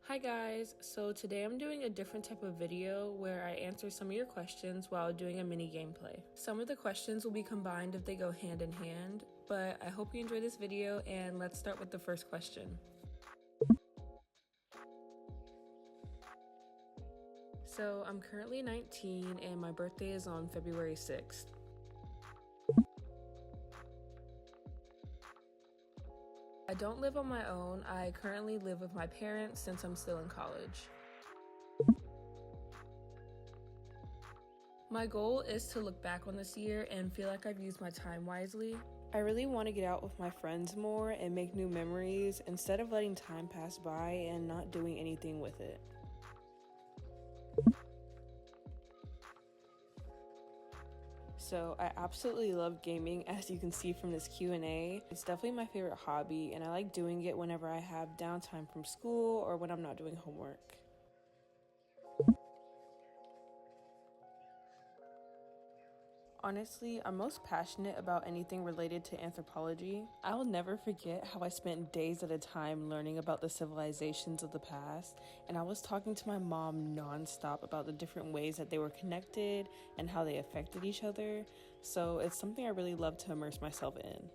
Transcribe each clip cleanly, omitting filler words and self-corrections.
Hi guys, so today I'm doing a different type of video where I answer some of your questions while doing a mini gameplay. Some of the questions will be combined if they go hand in hand, but I hope you enjoy this video and let's start with the first question. So I'm currently 19 and my birthday is on February 6th. I don't live on my own. I currently live with my parents since I'm still in college. My goal is to look back on this year and feel like I've used my time wisely. I really want to get out with my friends more and make new memories instead of letting time pass by and not doing anything with it. So I absolutely love gaming, as you can see from this Q&A. It's definitely my favorite hobby and I like doing it whenever I have downtime from school or when I'm not doing homework. Honestly, I'm most passionate about anything related to anthropology. I'll never forget how I spent days at a time learning about the civilizations of the past, and I was talking to my mom nonstop about the different ways that they were connected and how they affected each other, so it's something I really love to immerse myself in.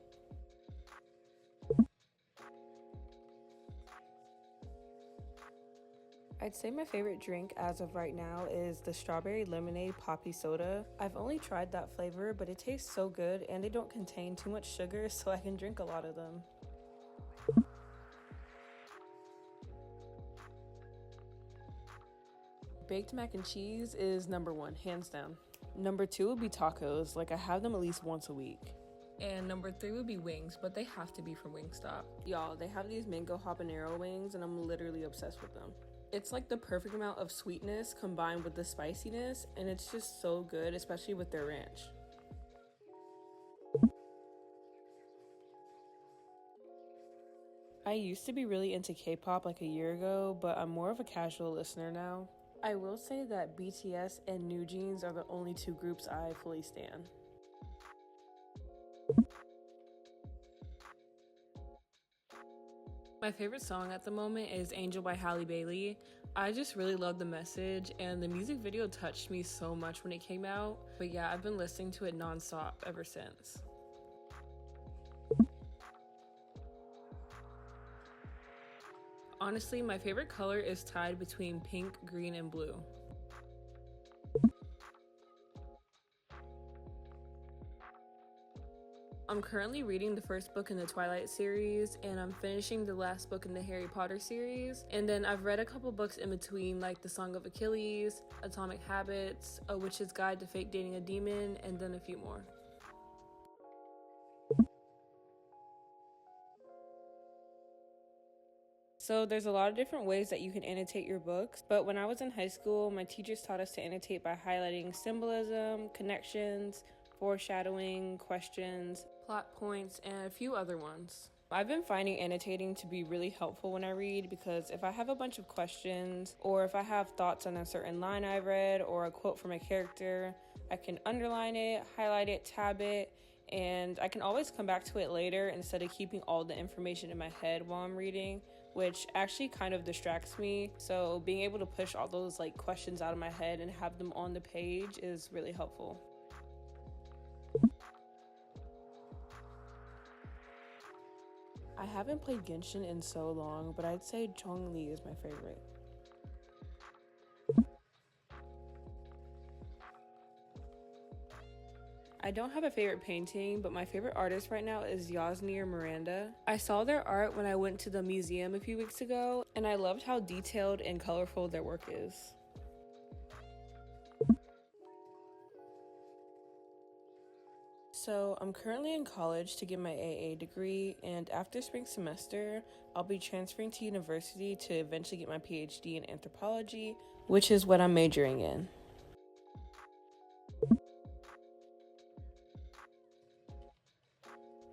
I'd say my favorite drink as of right now is the strawberry lemonade poppy soda. I've only tried that flavor, but it tastes so good and they don't contain too much sugar, so I can drink a lot of them. Baked mac and cheese is number one, hands down. Number two would be tacos, like I have them at least once a week. And number three would be wings, but they have to be from Wingstop. Y'all, they have these mango habanero wings and I'm literally obsessed with them. It's like the perfect amount of sweetness combined with the spiciness, and it's just so good, especially with their ranch. I used to be really into K-pop like a year ago, but I'm more of a casual listener now. I will say that BTS and New Jeans are the only two groups I fully stan. My favorite song at the moment is Angel by Halle Bailey. I just really love the message and the music video touched me so much when it came out. But yeah, I've been listening to it nonstop ever since. Honestly, my favorite color is tied between pink, green, and blue. I'm currently reading the first book in the Twilight series, and I'm finishing the last book in the Harry Potter series. And then I've read a couple books in between, like The Song of Achilles, Atomic Habits, A Witch's Guide to Fake Dating a Demon, and then a few more. So there's a lot of different ways that you can annotate your books, but when I was in high school, my teachers taught us to annotate by highlighting symbolism, connections, foreshadowing, questions, plot points, and a few other ones. I've been finding annotating to be really helpful when I read because if I have a bunch of questions or if I have thoughts on a certain line I read or a quote from a character, I can underline it, highlight it, tab it, and I can always come back to it later instead of keeping all the information in my head while I'm reading, which actually kind of distracts me. So being able to push all those questions out of my head and have them on the page is really helpful. I haven't played Genshin in so long, but I'd say Zhongli is my favorite. I don't have a favorite painting, but my favorite artist right now is Yasnir Miranda. I saw their art when I went to the museum a few weeks ago, and I loved how detailed and colorful their work is. So I'm currently in college to get my AA degree, and after spring semester, I'll be transferring to university to eventually get my PhD in anthropology, which is what I'm majoring in.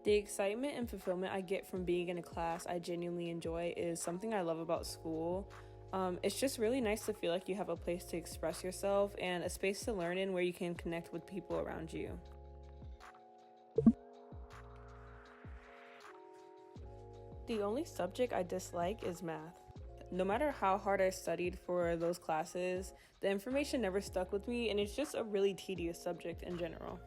The excitement and fulfillment I get from being in a class I genuinely enjoy is something I love about school. It's just really nice to feel like you have a place to express yourself and a space to learn in where you can connect with people around you. The only subject I dislike is math. No matter how hard I studied for those classes, the information never stuck with me, and it's just a really tedious subject in general.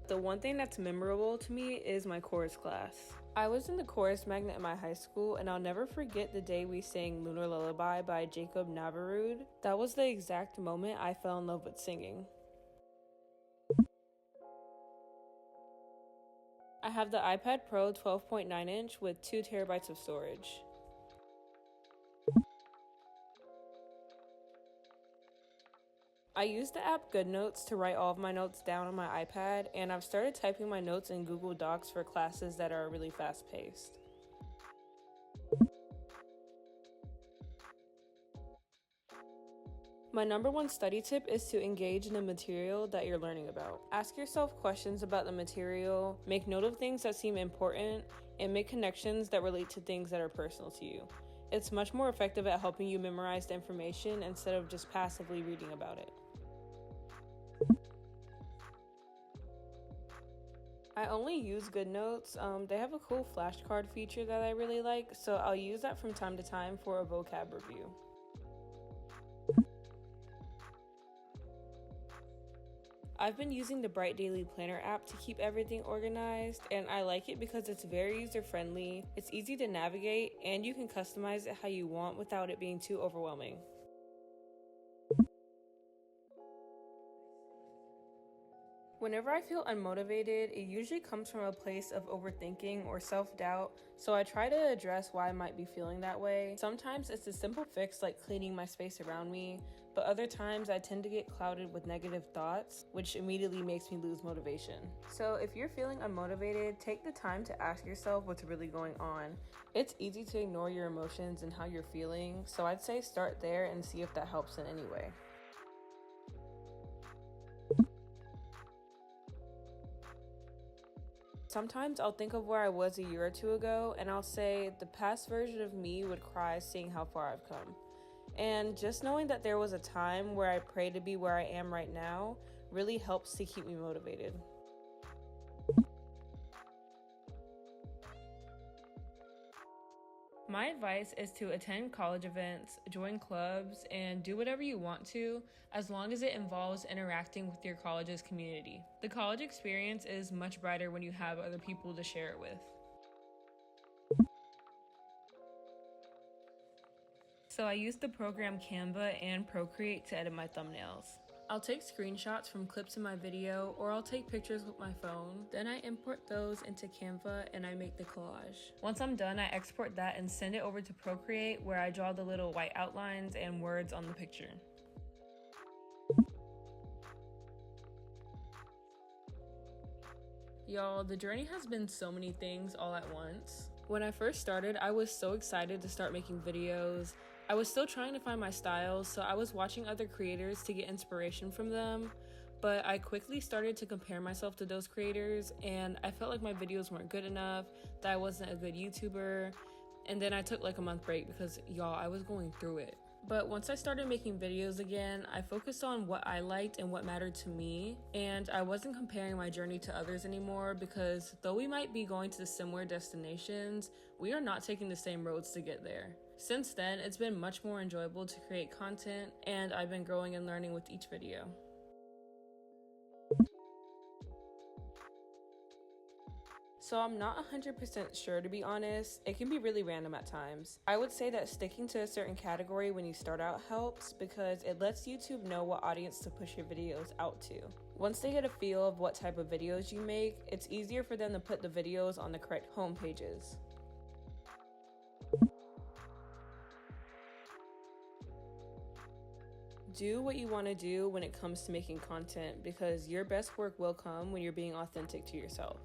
The one thing that's memorable to me is my chorus class. I was in the chorus magnet at my high school, and I'll never forget the day we sang Lunar Lullaby by Jacob Navarud. That was the exact moment I fell in love with singing. I have the iPad Pro 12.9-inch with 2 terabytes of storage. I use the app GoodNotes to write all of my notes down on my iPad, and I've started typing my notes in Google Docs for classes that are really fast-paced. My number one study tip is to engage in the material that you're learning about. Ask yourself questions about the material, make note of things that seem important, and make connections that relate to things that are personal to you. It's much more effective at helping you memorize the information instead of just passively reading about it. I only use GoodNotes. They have a cool flashcard feature that I really like, so I'll use that from time to time for a vocab review. I've been using the Bright Daily Planner app to keep everything organized, and I like it because it's very user-friendly, it's easy to navigate, and you can customize it how you want without it being too overwhelming. Whenever I feel unmotivated, it usually comes from a place of overthinking or self-doubt, so I try to address why I might be feeling that way. Sometimes it's a simple fix like cleaning my space around me, but other times I tend to get clouded with negative thoughts, which immediately makes me lose motivation. So if you're feeling unmotivated, take the time to ask yourself what's really going on. It's easy to ignore your emotions and how you're feeling, so I'd say start there and see if that helps in any way. Sometimes I'll think of where I was a year or two ago, and I'll say the past version of me would cry seeing how far I've come. And just knowing that there was a time where I prayed to be where I am right now really helps to keep me motivated. My advice is to attend college events, join clubs, and do whatever you want to, as long as it involves interacting with your college's community. The college experience is much brighter when you have other people to share it with. So I use the program Canva and Procreate to edit my thumbnails. I'll take screenshots from clips in my video, or I'll take pictures with my phone. Then I import those into Canva and I make the collage. Once I'm done, I export that and send it over to Procreate, where I draw the little white outlines and words on the picture. Y'all, the journey has been so many things all at once. When I first started, I was so excited to start making videos. I was still trying to find my style, so I was watching other creators to get inspiration from them, but I quickly started to compare myself to those creators, and I felt like my videos weren't good enough, that I wasn't a good YouTuber, and then I took like a month break because, y'all, I was going through it. But once I started making videos again, I focused on what I liked and what mattered to me, and I wasn't comparing my journey to others anymore, because though we might be going to similar destinations, we are not taking the same roads to get there. Since then, it's been much more enjoyable to create content, and I've been growing and learning with each video. So I'm not 100% sure, to be honest. It can be really random at times. I would say that sticking to a certain category when you start out helps, because it lets YouTube know what audience to push your videos out to. Once they get a feel of what type of videos you make, it's easier for them to put the videos on the correct home pages. Do what you want to do when it comes to making content, because your best work will come when you're being authentic to yourself.